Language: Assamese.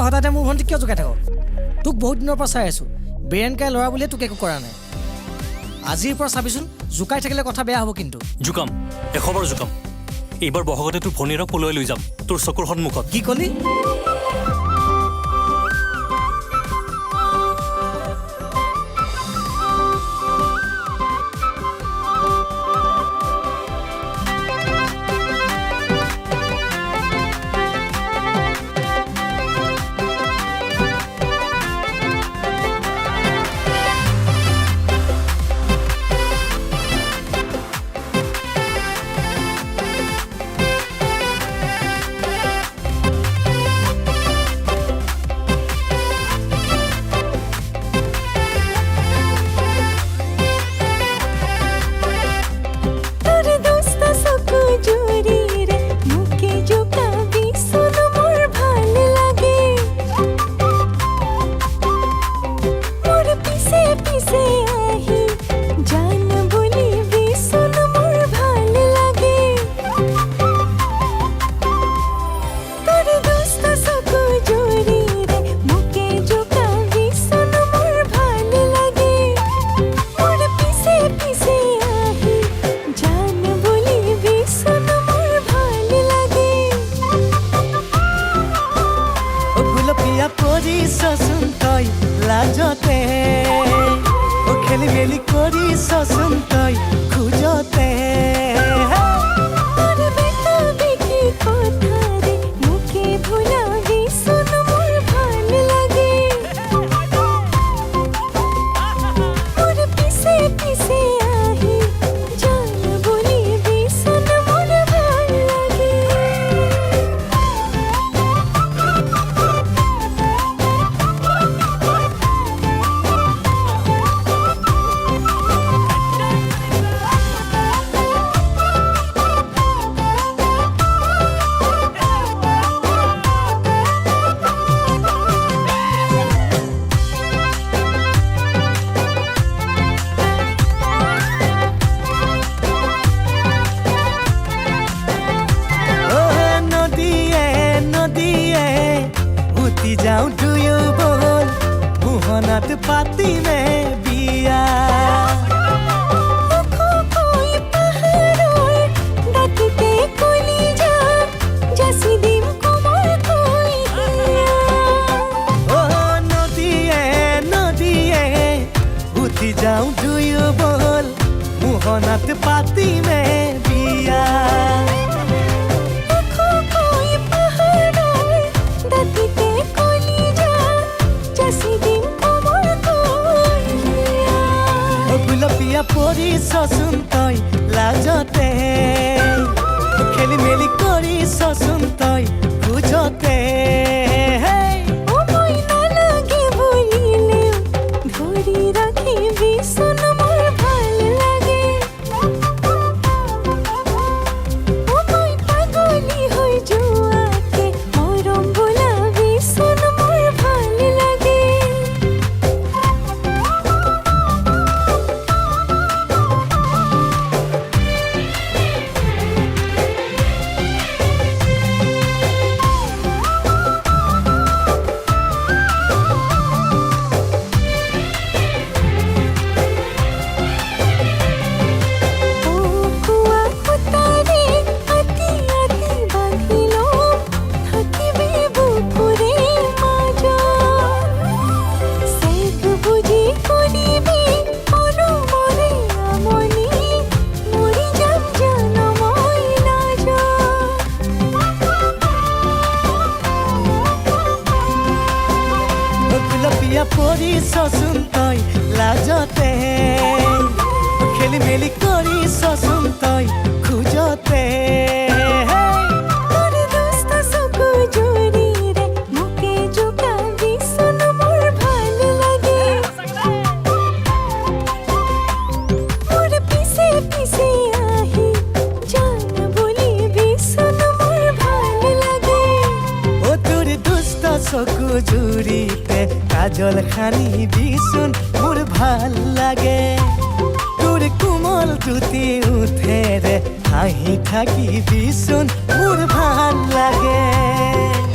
তই হঠাতে মোৰ ভণ্টিক কিয় জোকাই থাক তোক বহুত দিনৰ পৰা চাই আছোঁ বেৰেনকাই ল'ৰা বুলিয়ে তোক একো কৰা নাই আজিৰ পৰা চাবিচোন জোকাই থাকিলে কথা বেয়া হ'ব কিন্তু জোকাম এশবাৰ জোকাম এইবাৰ বহগতে তোৰ ভনীৰক পলুৱাই লৈ যাম তোৰ চকুৰ সন্মুখত কি ক'লি Sokujuri te kajol khani bisun mur bhal lage tur kumol tuti uthe re hahi thaki bisun mur bhal lage